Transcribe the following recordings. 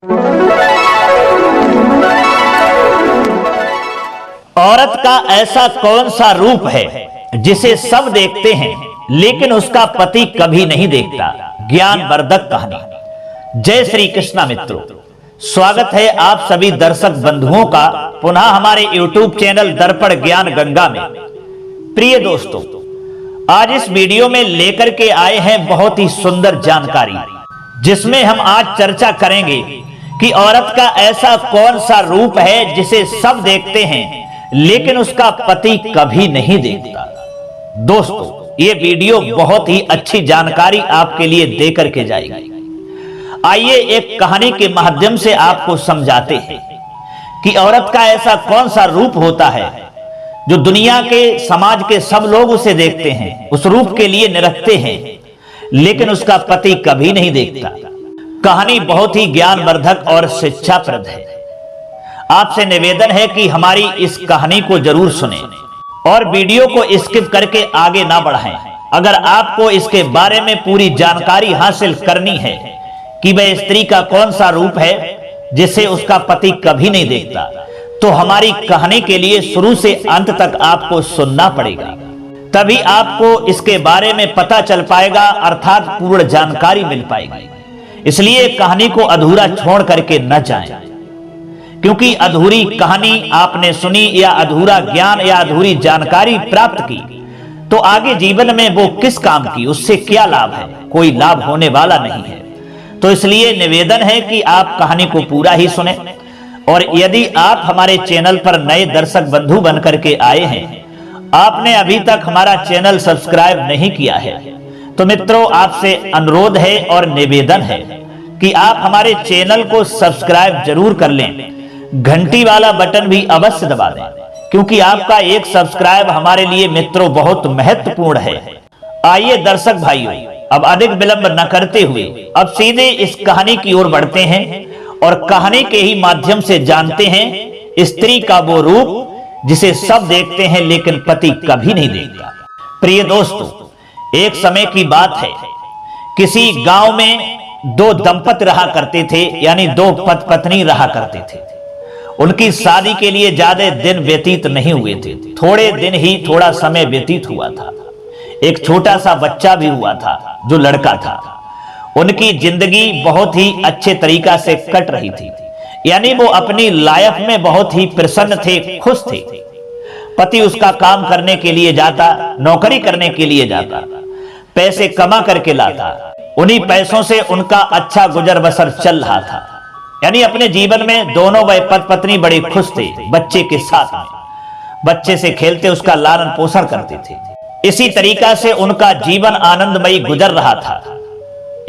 औरत का ऐसा कौन सा रूप है जिसे सब देखते हैं लेकिन उसका पति कभी नहीं देखता। ज्ञानवर्धक कहानी। जय श्री कृष्णा मित्रों, स्वागत है आप सभी दर्शक बंधुओं का पुनः हमारे YouTube चैनल दर्पण ज्ञान गंगा में। प्रिय दोस्तों, आज इस वीडियो में लेकर के आए हैं बहुत ही सुंदर जानकारी, जिसमें हम आज चर्चा करेंगे कि औरत का ऐसा कौन सा रूप है जिसे सब देखते हैं लेकिन उसका पति कभी नहीं देखता। दोस्तों, ये वीडियो बहुत ही अच्छी जानकारी आपके लिए देकर के जाएगी। आइए एक कहानी के माध्यम से आपको समझाते हैं कि औरत का ऐसा कौन सा रूप होता है जो दुनिया के समाज के सब लोग उसे देखते हैं, उस रूप के लिए निरखते हैं, लेकिन उसका पति कभी नहीं देखता। कहानी बहुत ही ज्ञानवर्धक और शिक्षाप्रद है। आपसे निवेदन है कि हमारी इस कहानी को जरूर सुनें और वीडियो को स्किप करके आगे ना बढ़ाएं। अगर आपको इसके बारे में पूरी जानकारी हासिल करनी है कि वह स्त्री का कौन सा रूप है जिसे उसका पति कभी नहीं देखता, तो हमारी कहानी के लिए शुरू से अंत तक आपको सुनना पड़ेगा। तभी आपको इसके बारे में पता चल पाएगा, अर्थात पूर्ण जानकारी मिल पाएगी। इसलिए कहानी को अधूरा छोड़ करके न जाएं, क्योंकि अधूरी कहानी आपने सुनी या अधूरा ज्ञान या अधूरी जानकारी प्राप्त की तो आगे जीवन में वो किस काम की, उससे क्या लाभ है? कोई लाभ होने वाला नहीं है। तो इसलिए निवेदन है कि आप कहानी को पूरा ही सुने। और यदि आप हमारे चैनल पर नए दर्शक बंधु बनकर के आए हैं, आपने अभी तक हमारा चैनल सब्सक्राइब नहीं किया है, तो मित्रों आपसे अनुरोध है और निवेदन है कि आप हमारे चैनल को सब्सक्राइब जरूर कर लें। घंटी वाला बटन भी अवश्य दबा दें, क्योंकि आपका एक सब्सक्राइब हमारे लिए मित्रों बहुत महत्वपूर्ण है। आइए दर्शक भाइयों, अब अधिक विलंब न करते हुए अब सीधे इस कहानी की ओर बढ़ते हैं और कहानी के ही माध्यम से जानते हैं स्त्री का वो रूप जिसे सब देखते हैं लेकिन पति कभी नहीं देखता। प्रिय दोस्तों, एक समय की बात है, किसी गांव में दो दंपति रहा करते थे, यानी दो पति पत्नी रहा करते थे। उनकी शादी के लिए ज्यादा दिन व्यतीत नहीं हुए थे, थोड़े दिन ही थोड़ा समय व्यतीत हुआ था। एक छोटा सा बच्चा भी हुआ था जो लड़का था। उनकी जिंदगी बहुत ही अच्छे तरीका से कट रही थी, यानी वो अपनी लाइफ में बहुत ही प्रसन्न थे, खुश थे। पति उसका काम करने के लिए जाता, नौकरी करने के लिए जाता, पैसे कमा करके लाता। उन्हीं पैसों से उनका अच्छा गुजर बसर चल रहा था, यानी अपने जीवन में दोनों वह पति पत्नी बड़े खुश थे। बच्चे के साथ में बच्चे से खेलते, उसका लालन पोषण करते थे। इसी तरीका से उनका जीवन आनंदमयी गुजर रहा था।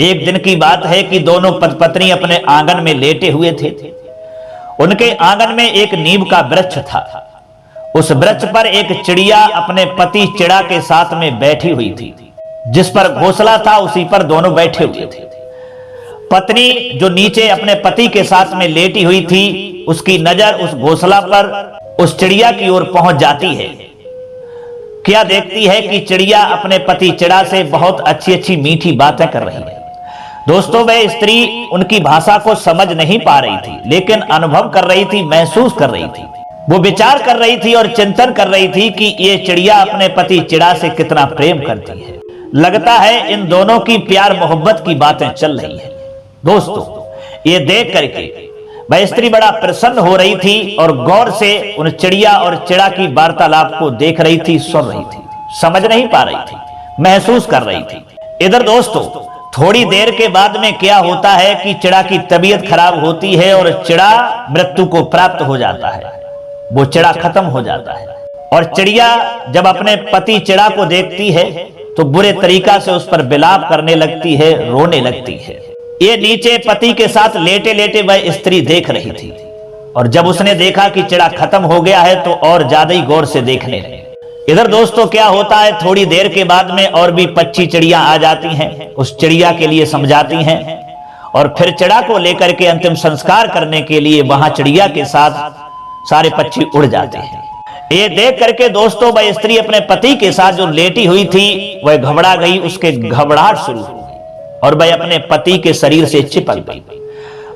एक दिन की बात है कि दोनों पति पत्नी अपने आंगन में लेटे हुए थे। उनके आंगन में एक नीम का वृक्ष था। उस वृक्ष पर एक चिड़िया अपने पति चिड़ा के साथ में बैठी हुई थी। जिस पर घोंसला था उसी पर दोनों बैठे हुए थे। पत्नी जो नीचे अपने पति के साथ में लेटी हुई थी, उसकी नजर उस घोंसला पर उस चिड़िया की ओर पहुंच जाती है। क्या देखती है कि चिड़िया अपने पति चिड़ा से बहुत अच्छी अच्छी मीठी बातें कर रही है। दोस्तों, वह स्त्री उनकी भाषा को समझ नहीं पा रही थी, लेकिन अनुभव कर रही थी, महसूस कर रही थी। वो विचार कर रही थी और चिंतन कर रही थी कि ये चिड़िया अपने पति चिड़ा से कितना प्रेम करती है। लगता है इन दोनों की प्यार मोहब्बत की बातें चल रही है। दोस्तों, ये देख करके वह स्त्री बड़ा प्रसन्न हो रही थी और गौर से उन चिड़िया और चिड़ा की वार्तालाप को देख रही थी, सुन रही थी, समझ नहीं पा रही थी, महसूस कर रही थी। इधर दोस्तों, थोड़ी देर के बाद में क्या होता है कि चिड़ा की तबीयत खराब होती है और चिड़ा मृत्यु को प्राप्त हो जाता है। वो चिड़ा खत्म हो जाता है और चिड़िया जब अपने पति चिड़ा को देखती है तो बुरे तरीका से उस पर विलाप करने लगती है, रोने लगती है। ये नीचे पति के साथ लेटे लेटे वह स्त्री देख रही थी और जब उसने देखा कि चिड़ा खत्म हो गया है तो और ज्यादा ही गौर से देखने लगी। इधर दोस्तों क्या होता है, थोड़ी देर के बाद में और भी पक्षी चिड़िया आ जाती हैं, उस चिड़िया के लिए समझाती हैं और फिर चिड़ा को लेकर के अंतिम संस्कार करने के लिए वहां चिड़िया के साथ सारे पक्षी उड़ जाते हैं। ये देख करके दोस्तों वह स्त्री अपने पति के साथ जो लेटी हुई थी वह घबरा गई, उसके घबराहट शुरू हो गई और वह अपने पति के शरीर से चिपक गई।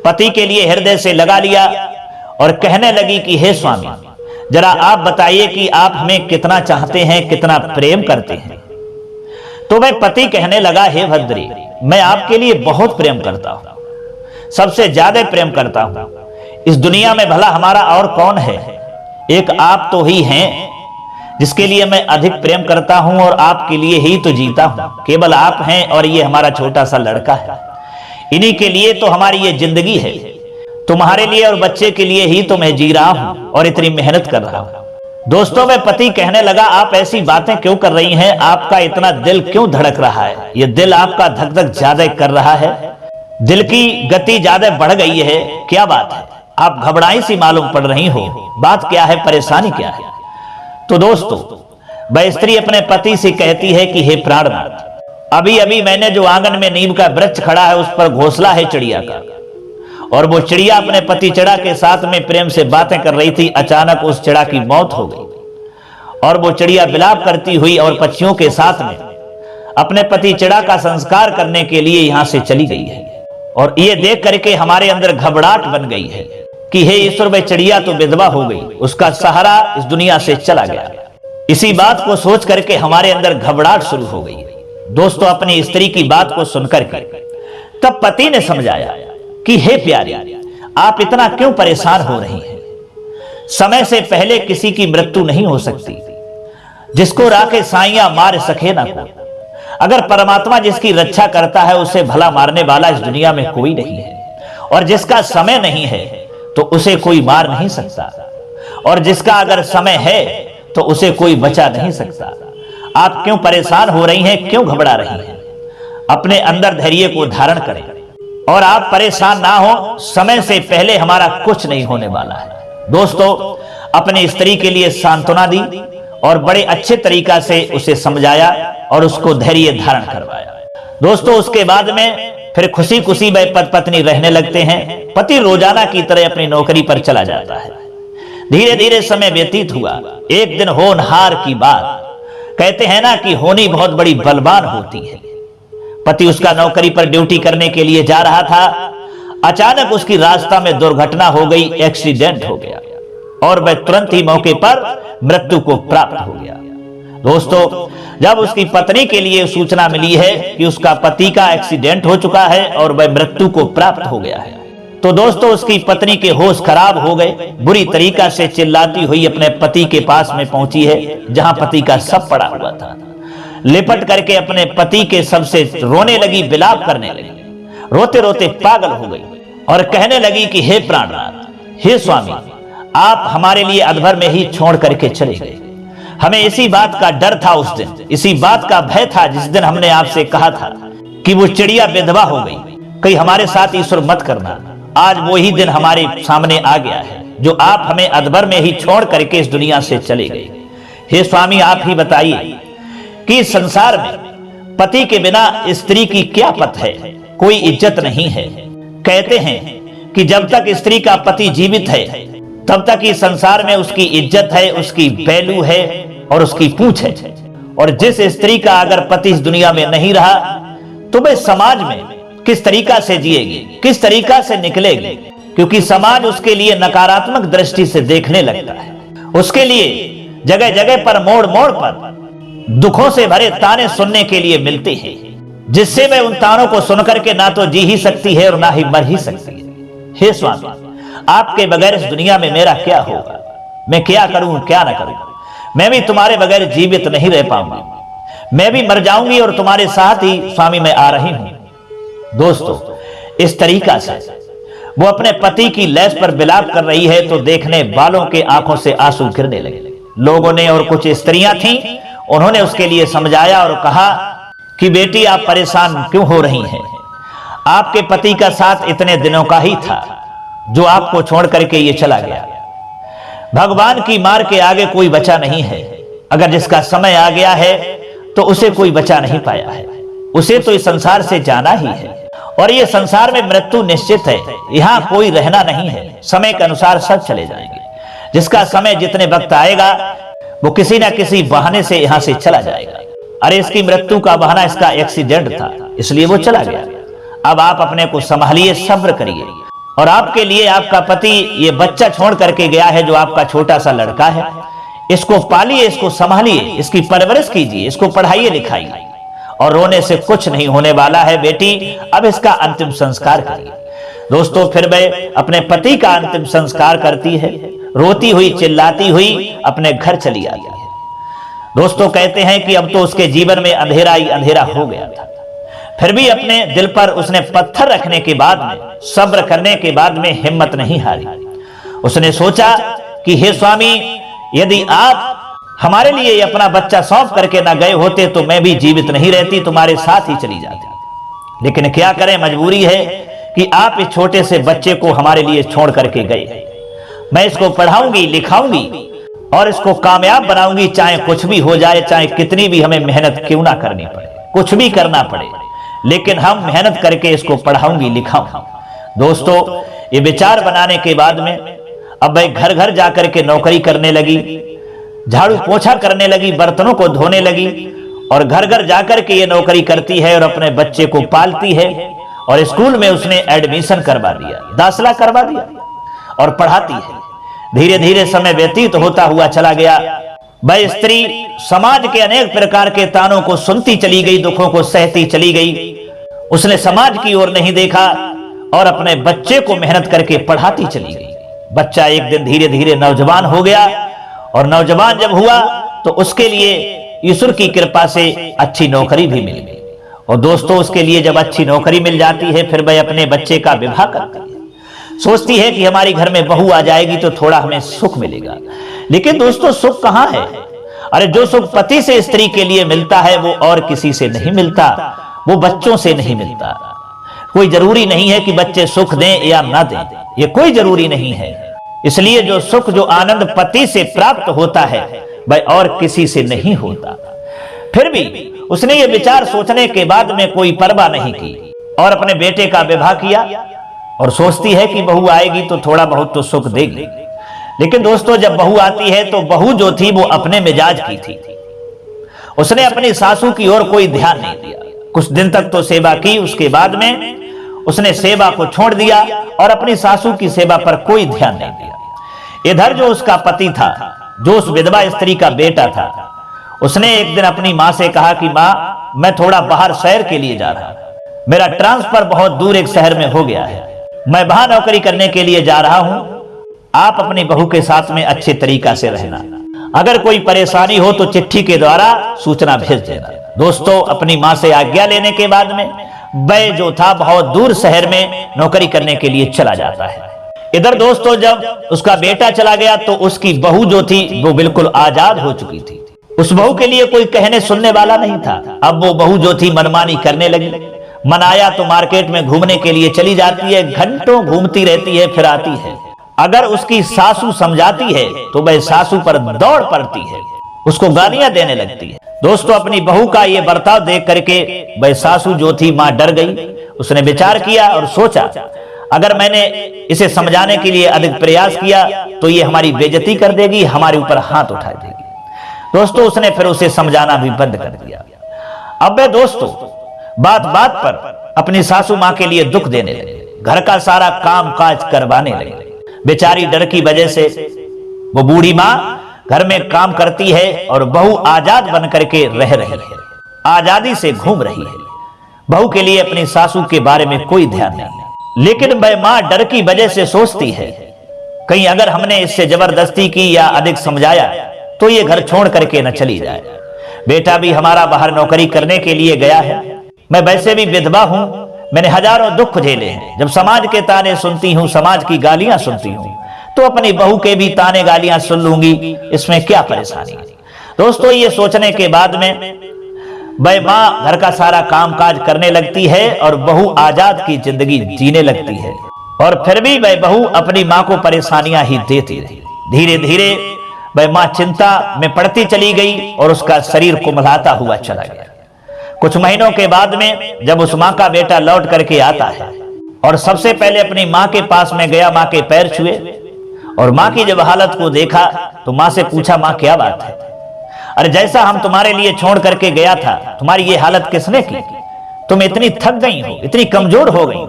पति के लिए हृदय से लगा लिया और कहने लगी कि हे स्वामी, जरा आप बताइए कि आप हमें कितना चाहते हैं, कितना प्रेम करते हैं। तो वह पति कहने लगा, हे भद्री, मैं आपके लिए बहुत प्रेम करता हूं, सबसे ज्यादा प्रेम करता हूं। इस दुनिया में भला हमारा और कौन है? एक आप तो ही हैं जिसके लिए मैं अधिक प्रेम करता हूं और आपके लिए ही तो जीता हूं। केवल आप हैं और ये हमारा छोटा सा लड़का है। इन्हीं के लिए तो हमारी ये जिंदगी है। तुम्हारे लिए और बच्चे के लिए ही तो मैं जी रहा हूं और इतनी मेहनत कर रहा हूं। दोस्तों, वह पति कहने लगा, आप ऐसी बातें क्यों कर रही हैं? आपका इतना दिल क्यों धड़क रहा है? ये दिल आपका धक धक ज्यादा कर रहा है, दिल की गति ज्यादा बढ़ गई है। क्या बात है? आप घबराई सी मालूम पड़ रही हो। बात क्या है? परेशानी क्या है? तो दोस्तों, वह स्त्री अपने पति से कहती है कि हे प्राणनाथ, अभी अभी मैंने जो आंगन में नीम का वृक्ष खड़ा है उस पर घोंसला है चिड़िया का, और वो चिड़िया अपने पति चिड़ा के साथ में प्रेम से बातें कर रही थी। अचानक उस चिड़ा की मौत हो गई और वो चिड़िया विलाप करती हुई और पक्षियों के साथ में अपने पति चिड़ा का संस्कार करने के लिए यहां से चली गई है। और ये देख करके हमारे अंदर घबराहट बन गई है कि हे ईश्वर, वह चिड़िया तो विधवा हो गई, उसका सहारा इस दुनिया से चला गया। इसी बात को सोच करके हमारे अंदर घबराहट शुरू हो गई। दोस्तों, अपनी स्त्री की बात को सुनकर के तब पति ने समझाया कि हे प्यारी, आप इतना क्यों परेशान हो रही हैं? समय से पहले किसी की मृत्यु नहीं हो सकती। जिसको राखे साइयां मार सके ना कोई। अगर परमात्मा जिसकी रक्षा करता है उसे भला मारने वाला इस दुनिया में कोई नहीं है। और जिसका समय नहीं है तो उसे कोई मार नहीं सकता, और जिसका अगर समय है तो उसे कोई बचा नहीं सकता। आप क्यों परेशान हो रही हैं? क्यों घबरा रही हैं? अपने अंदर धैर्य को धारण करें और आप परेशान ना हो। समय से पहले हमारा कुछ नहीं होने वाला है। दोस्तों, अपनी स्त्री के लिए सांत्वना दी और बड़े अच्छे तरीका से उसे समझाया और उसको धैर्य धारण करवाया। दोस्तों, उसके बाद में फिर खुशी खुशी वह पति पत्नी रहने लगते हैं। पति रोजाना की तरह अपनी नौकरी पर चला जाता है। धीरे धीरे समय व्यतीत हुआ। एक दिन होनहार की बात, कहते हैं ना कि होनी बहुत बड़ी बलवान होती है। पति उसका नौकरी पर ड्यूटी करने के लिए जा रहा था। अचानक उसकी रास्ता में दुर्घटना हो गई, एक्सीडेंट हो गया और वह तुरंत ही मौके पर मृत्यु को प्राप्त हो गया। दोस्तों, जब उसकी पत्नी के लिए सूचना मिली है कि उसका पति का एक्सीडेंट हो चुका है और वह मृत्यु को प्राप्त हो गया है, तो दोस्तों उसकी पत्नी के होश खराब हो गए। बुरी तरीका से चिल्लाती हुई अपने पति के पास में पहुंची है, जहां पति का शव पड़ा हुआ था। लिपट करके अपने पति के शव से रोने लगी, विलाप करने लगी, रोते रोते पागल हो गई और कहने लगी कि हे प्राणनाथ, हे स्वामी, आप हमारे लिए अधभर में ही छोड़ करके चले गए। हमें इसी बात का डर था उस दिन, इसी बात का भय था जिस दिन हमने आपसे कहा था कि वो चिड़िया विधवा हो गई, कहीं हमारे साथ ईश्वर मत करना। आज वही दिन हमारे सामने आ गया है जो आप हमें अधबर में ही छोड़ करके इस दुनिया से चले गए। हे स्वामी, आप ही बताइए कि संसार में पति के बिना स्त्री की क्या पत है? कोई इज्जत नहीं है। कहते हैं कि जब तक स्त्री का पति जीवित है तब तक ही संसार में उसकी इज्जत है, उसकी वैल्यू है और उसकी पूंछ है। और जिस स्त्री का अगर पति इस दुनिया में नहीं रहा तो वह समाज में किस तरीका से जिएगी, किस तरीका से निकलेगी? क्योंकि समाज उसके लिए नकारात्मक दृष्टि से देखने लगता है। उसके लिए जगह जगह पर, मोड़ मोड़ पर दुखों से भरे ताने सुनने के लिए मिलते हैं, जिससे वह उन तानों को सुनकर के ना तो जी ही सकती है और ना ही मर ही सकती है। हे स्वामी, आपके बगैर इस दुनिया में मेरा क्या होगा? मैं क्या करूं, क्या ना करूं? मैं भी तुम्हारे बगैर जीवित नहीं रह पाऊंगी। मैं भी मर जाऊंगी और तुम्हारे साथ ही स्वामी मैं आ रही हूं। दोस्तों, इस तरीका से वो अपने पति की लैस पर विलाप कर रही है तो देखने वालों के आंखों से आंसू गिरने लगे। लोगों ने और कुछ स्त्रियां थीं, उन्होंने उसके लिए समझाया और कहा कि बेटी, आप परेशान क्यों हो रही हैं? आपके पति का साथ इतने दिनों का ही था जो आपको छोड़ करके ये चला गया। भगवान की मार के आगे कोई बचा नहीं है। अगर जिसका समय आ गया है तो उसे कोई बचा नहीं पाया है। उसे तो इस संसार से जाना ही है और ये संसार में मृत्यु निश्चित है। यहाँ कोई रहना नहीं है। समय के अनुसार सब चले जाएंगे। जिसका समय जितने वक्त आएगा वो किसी ना किसी बहाने से यहाँ से चला जाएगा। अरे, इसकी मृत्यु का बहाना इसका एक्सीडेंट था, इसलिए वो चला गया। अब आप अपने को संभालिए, सब्र करिए। और आपके लिए आपका पति ये बच्चा छोड़ करके गया है, जो आपका छोटा सा लड़का है। इसको पालिए, इसको संभालिए, इसकी परवरिश कीजिए, इसको पढ़ाइए लिखाइए, और रोने से कुछ नहीं होने वाला है बेटी। अब इसका अंतिम संस्कार करिए। दोस्तों, फिर वह अपने पति का अंतिम संस्कार करती है, रोती हुई चिल्लाती हुई अपने घर चली आती है। दोस्तों, कहते हैं कि अब तो उसके जीवन में अंधेरा ही अंधेरा हो गया था। फिर भी अपने दिल पर उसने पत्थर रखने के बाद में, सब्र करने के बाद में हिम्मत नहीं हारी। उसने सोचा कि हे स्वामी, यदि आप हमारे लिए अपना बच्चा सौंप करके ना गए होते तो मैं भी जीवित नहीं रहती, तुम्हारे साथ ही चली जाती। लेकिन क्या करें, मजबूरी है कि आप इस छोटे से बच्चे को हमारे लिए छोड़ करके गए। मैं इसको पढ़ाऊंगी, लिखाऊंगी और इसको कामयाब बनाऊंगी, चाहे कुछ भी हो जाए, चाहे कितनी भी हमें मेहनत क्यों ना करनी पड़े, कुछ भी करना पड़े, लेकिन हम मेहनत करके इसको पढ़ाऊंगी, लिखाऊंगी। दोस्तों, ये विचार बनाने के बाद में अब वह घर घर जाकर के नौकरी करने लगी, झाड़ू पोछा करने लगी, बर्तनों को धोने लगी, और घर घर जाकर के ये नौकरी करती है और अपने बच्चे को पालती है। और स्कूल में उसने एडमिशन करवा दिया, दाखिला करवा दिया और पढ़ाती है। धीरे धीरे समय व्यतीत होता हुआ चला गया। वह स्त्री समाज के अनेक प्रकार के तानों को सुनती चली गई, दुखों को सहती चली गई। उसने समाज की ओर नहीं देखा और अपने बच्चे को मेहनत करके पढ़ाती चली गई। बच्चा एक दिन धीरे धीरे नौजवान हो गया, और नौजवान जब हुआ तो उसके लिए ईश्वर की कृपा से अच्छी नौकरी भी मिल गई। और दोस्तों, उसके लिए जब अच्छी नौकरी मिल जाती है, फिर वह अपने बच्चे का विवाह करती है। सोचती है कि हमारी घर में बहू आ जाएगी तो थोड़ा हमें सुख मिलेगा। लेकिन दोस्तों, सुख कहां है? अरे, जो सुख पति से स्त्री के लिए मिलता है वो और किसी से नहीं मिलता, वो बच्चों से नहीं मिलता। कोई जरूरी नहीं है कि बच्चे सुख दें या ना दें, ये कोई जरूरी नहीं है। इसलिए जो सुख, जो आनंद पति से प्राप्त होता है वह और किसी से नहीं होता। फिर भी उसने ये विचार सोचने के बाद में कोई परवाह नहीं की और अपने बेटे का विवाह किया, और सोचती है कि बहू आएगी तो थोड़ा बहुत तो सुख देगी। लेकिन दोस्तों, जब बहू आती है तो बहू जो थी वो अपने मिजाज की थी। उसने अपनी सासू की ओर कोई ध्यान नहीं दिया। कुछ दिन तक तो सेवा की, उसके बाद में उसने सेवा को छोड़ दिया और अपनी सासू की सेवा पर कोई ध्यान नहीं दिया। इधर जो उसका पति था, जो उस विधवा स्त्री का बेटा था, उसने एक दिन अपनी मां से कहा कि मां, मैं थोड़ा बाहर शहर के लिए जा रहा हूं, मेरा ट्रांसफर बहुत दूर एक शहर में हो गया है, मैं वहां नौकरी करने के लिए जा रहा हूं। आप अपनी बहू के साथ में अच्छे तरीका से रहना, अगर कोई परेशानी हो तो चिट्ठी के द्वारा सूचना भेज देना। दोस्तों, अपनी मां से आज्ञा लेने के बाद में वह जो था बहुत दूर शहर में नौकरी करने के लिए चला जाता है। इधर दोस्तों, जब उसका बेटा चला गया तो उसकी बहू जो थी वो बिल्कुल आजाद हो चुकी थी। उस बहू के लिए कोई कहने सुनने वाला नहीं था। अब वो बहू जो थी मनमानी करने लगी। मन आया तो मार्केट में घूमने के लिए चली जाती है, घंटों घूमती रहती है, फिर आती है। अगर उसकी सासू समझाती है तो वह सासू पर दौड़ पड़ती है, उसको गालियां देने लगती है। दोस्तों, अपनी बहू का ये बर्ताव देख करके वह सासू जो थी मां डर गई। उसने विचार किया और सोचा, अगर मैंने इसे समझाने के लिए अधिक प्रयास किया तो ये हमारी बेइज्जती कर देगी, हमारे ऊपर हाथ उठा देगी। दोस्तों, उसने फिर उसे समझाना भी बंद कर दिया। अब वे दोस्तों बात बात पर अपनी सासू मां के लिए दुख देने लगे, घर का सारा काम काज करवाने लगे। बेचारी डर की वजह से वो बूढ़ी मां घर में काम करती है और बहू आजाद बन करके रह रही है, आजादी से घूम रही है। बहू के लिए अपनी सासू के बारे में कोई ध्यान नहीं। लेकिन वह मां डर की वजह से सोचती है, कहीं अगर हमने इससे जबरदस्ती की या अधिक समझाया तो ये घर छोड़ करके न चली जाए। बेटा भी हमारा बाहर नौकरी करने के लिए गया है, मैं वैसे भी विधवा हूं, मैंने हजारों दुख झेले हैं। जब समाज के ताने सुनती हूं, समाज की गालियां सुनती हूं, तो अपनी बहू के भी ताने गालियां सुन लूंगी, इसमें क्या परेशानी है। दोस्तों, ये सोचने के बाद में वह मां घर का सारा कामकाज करने लगती है और बहू आजाद की जिंदगी जीने लगती है। और फिर भी वह बहू अपनी मां को परेशानियां ही देती रही। धीरे धीरे वह मां चिंता में पड़ती चली गई और उसका शरीर कुम्हलाता हुआ चला गया। कुछ महीनों के बाद में जब उस मां का बेटा लौट करके आता है और सबसे पहले अपनी मां के पास में गया, मां के पैर छुए और मां की जब हालत को देखा तो मां से पूछा, मां क्या बात है? अरे जैसा हम तुम्हारे लिए छोड़ करके गया था, तुम्हारी ये हालत किसने की? तुम इतनी थक गई हो, इतनी कमजोर हो गई हो,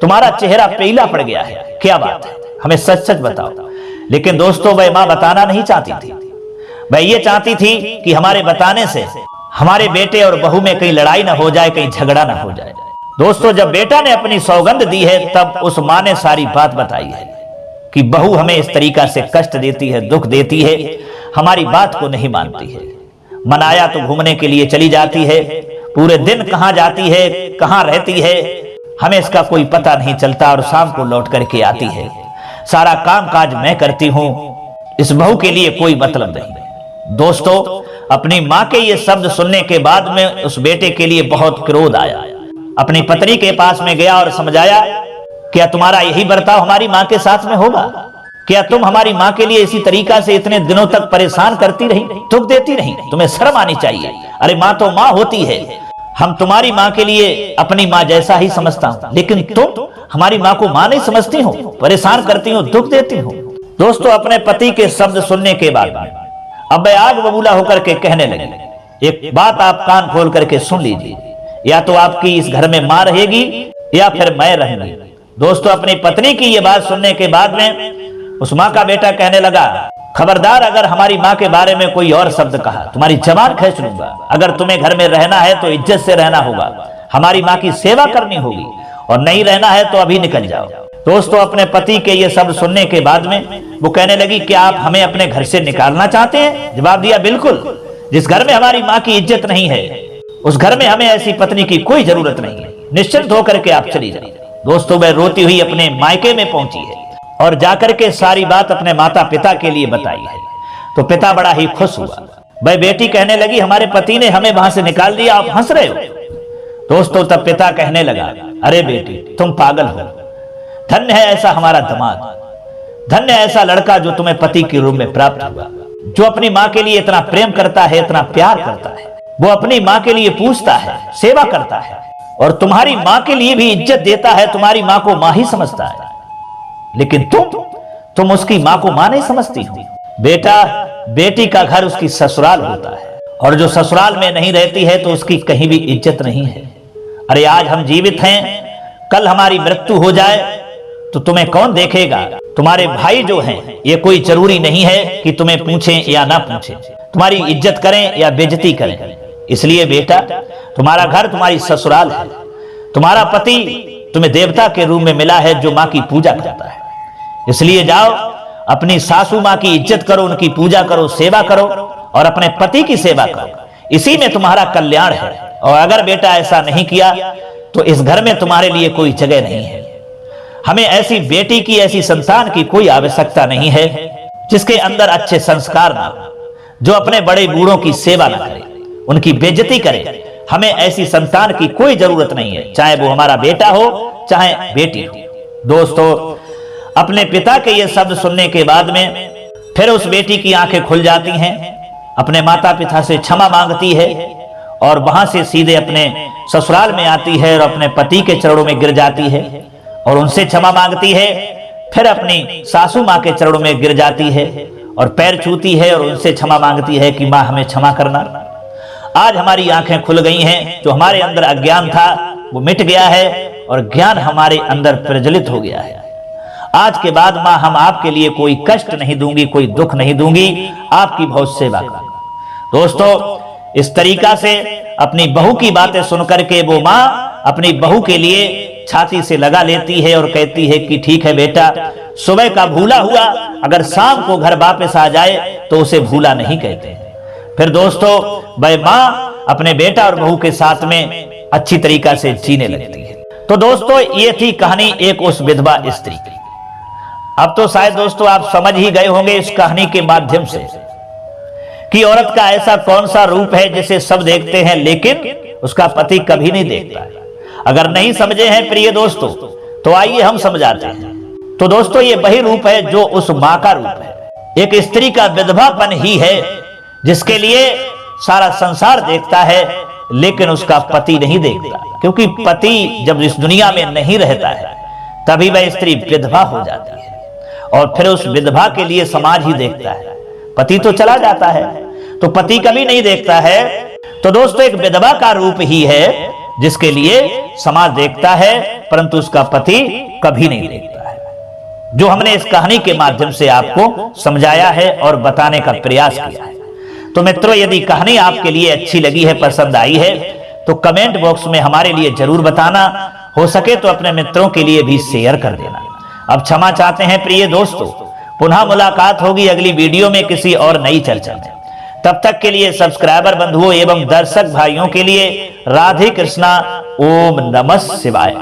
तुम्हारा चेहरा पीला पड़ गया है, क्या बात है, हमें सच सच बताओ। लेकिन दोस्तों वह मां बताना नहीं चाहती थी। वह ये चाहती थी कि हमारे बताने से हमारे बेटे और बहू में कहीं लड़ाई ना हो जाए, कहीं झगड़ा ना हो जाए। दोस्तों जब बेटा ने अपनी सौगंध दी है तब उस मां ने सारी बात बताई है कि बहू हमें इस तरीका से कष्ट देती है, दुख देती है, हमारी बात को नहीं मानती है। मनाया तो घूमने के लिए चली जाती है, पूरे दिन कहां जाती है, कहां रहती है, हमें इसका कोई पता नहीं चलता, और शाम को लौट करके आती है। सारा काम काज मैं करती हूं, इस बहू के लिए कोई मतलब नहीं। दोस्तों अपनी मां के ये शब्द सुनने के बाद में उस बेटे के लिए बहुत क्रोध आया। अपनी पत्नी के पास में गया और समझाया, क्या तुम्हारा यही बर्ताव हमारी मां के साथ में होगा? क्या तुम हमारी मां के लिए इसी तरीका से इतने दिनों तक परेशान करती रही, दुख देती रही? तुम्हें शर्म आनी चाहिए। अरे मां तो मां होती है, हम तुम्हारी मां के लिए अपनी मां जैसा ही समझता हूं, लेकिन तुम हमारी मां को मां नहीं समझती हो, परेशान करती हो, दुख देती हो। दोस्तों अपने पति के शब्द सुनने के बाद अब वह आग बबूला होकर के कहने लगे, एक बात आप कान खोल करके सुन लीजिए, या तो आपकी इस घर में मां रहेगी या फिर मैं रहूंगी। दोस्तों अपनी पत्नी की यह बात सुनने के बाद में उस मां का बेटा कहने लगा, खबरदार अगर हमारी मां के बारे में कोई और शब्द कहा तुम्हारी जबान खींच लूंगा। अगर तुम्हें घर में रहना है तो इज्जत से रहना होगा, हमारी मां की सेवा करनी होगी, और नहीं रहना है तो अभी निकल जाओ। दोस्तों अपने पति के ये शब्द सुनने के बाद में वो कहने लगी, क्या आप हमें अपने घर से निकालना चाहते हैं? जवाब दिया, बिल्कुल। जिस घर में हमारी मां की इज्जत नहीं है उस घर में हमें ऐसी पत्नी की कोई जरूरत नहीं है, निश्चिंत होकर के आप चली जाइए। दोस्तों वह रोती हुई अपने मायके में पहुंची है और जाकर के सारी बात अपने माता पिता के लिए बताई है। तो पिता बड़ा ही खुश हुआ। वह बेटी कहने लगी, हमारे पति ने हमें वहां से निकाल दिया, आप हंस रहे हो। दोस्तों तब पिता कहने लगा, अरे बेटी तुम पागल हो, धन्य है ऐसा हमारा दामाद, धन्य है ऐसा लड़का जो तुम्हें पति के रूप में प्राप्त हुआ, जो अपनी मां के लिए इतना प्रेम करता है, इतना प्यार करता है, वो अपनी मां के लिए पूछता है, सेवा करता है, और तुम्हारी मां के लिए भी इज्जत देता है, तुम्हारी मां को मां ही समझता है। लेकिन तुम उसकी मां को मां नहीं समझती हो। बेटा बेटी का घर उसकी ससुराल होता है, और जो ससुराल में नहीं रहती है तो उसकी कहीं भी इज्जत नहीं है। अरे आज हम जीवित हैं, कल हमारी मृत्यु हो जाए तो तुम्हें कौन देखेगा? तुम्हारे भाई जो हैं ये कोई जरूरी नहीं है कि तुम्हें पूछें या ना पूछें, तुम्हारी इज्जत करें या बेइज्जती करें। इसलिए बेटा तुम्हारा घर तुम्हारी ससुराल है, तुम्हारा पति तुम्हें देवता के रूप में मिला है जो मां की पूजा करता है। इसलिए जाओ अपनी सासू मां की इज्जत करो, उनकी पूजा करो, सेवा करो, और अपने पति की सेवा करो, इसी में तुम्हारा कल्याण है। और अगर बेटा ऐसा नहीं किया तो इस घर में तुम्हारे लिए कोई जगह नहीं है। हमें ऐसी बेटी की, ऐसी संतान की कोई आवश्यकता नहीं है जिसके अंदर अच्छे संस्कार ना हो, जो अपने बड़े बूढ़ों की सेवा ना करे, उनकी बेइज्जती करे। हमें ऐसी संतान की कोई जरूरत नहीं है, चाहे वो हमारा बेटा हो चाहे बेटी हो। दोस्तों अपने पिता के ये शब्द सुनने के बाद में फिर उस बेटी की आंखें खुल जाती हैं, अपने माता पिता से क्षमा मांगती है और वहां से सीधे अपने ससुराल में आती है और अपने पति के चरणों में गिर जाती है और उनसे क्षमा मांगती है। फिर अपनी सासू मां के चरणों में गिर जाती है और पैर छूती है और उनसे क्षमा मांगती है कि मां हमें क्षमा करना, आज हमारी आंखें खुल गई हैं, जो हमारे अंदर अज्ञान था वो मिट गया है और ज्ञान हमारे अंदर प्रज्वलित हो गया है। आज के बाद मां हम आपके लिए कोई कष्ट नहीं दूंगी, कोई दुख नहीं दूंगी, आपकी बहुत सेवा करूंगा। दोस्तों इस तरीका से अपनी बहू की बातें सुनकर के वो मां अपनी बहू के लिए छाती से लगा लेती है और कहती है कि ठीक है बेटा, सुबह का भूला हुआ अगर शाम को घर वापस आ जाए तो उसे भूला नहीं कहते। फिर दोस्तों वह मां अपने बेटा और बहू के साथ में अच्छी तरीका से जीने लगती है। तो दोस्तों ये थी कहानी एक उस विधवा स्त्री की। अब तो शायद दोस्तों आप समझ ही गए होंगे इस कहानी के माध्यम से कि औरत का ऐसा कौन सा रूप है जिसे सब देखते हैं लेकिन उसका पति कभी नहीं देखता। अगर नहीं समझे हैं प्रिय दोस्तों तो आइए हम समझाते हैं। तो दोस्तों ये वही रूप है जो उस मां का रूप है। एक स्त्री का विधवापन ही है जिसके लिए सारा संसार देखता है लेकिन उसका पति नहीं देखता, क्योंकि पति जब इस दुनिया में नहीं रहता है तभी वह स्त्री विधवा हो जाती है और फिर उस विधवा के लिए समाज ही देखता है। पति तो चला जाता है तो पति कभी नहीं देखता है। तो दोस्तों एक विधवा का रूप ही है जिसके लिए समाज देखता है परंतु उसका पति कभी नहीं देखता है, जो हमने इस कहानी के माध्यम से आपको समझाया है और बताने का प्रयास किया है। तो मित्रों, यदि कहानी आपके लिए अच्छी लगी है, पसंद आई है, तो कमेंट बॉक्स में हमारे लिए जरूर बताना। हो सके तो अपने मित्रों के लिए भी शेयर कर देना। अब क्षमा चाहते हैं प्रिय दोस्तों, पुनः मुलाकात होगी अगली वीडियो में किसी और नई चर्चा में। तब तक के लिए सब्सक्राइबर बंधुओं एवं दर्शक भाइयों के लिए राधे कृष्णा, ओम नमः शिवाय।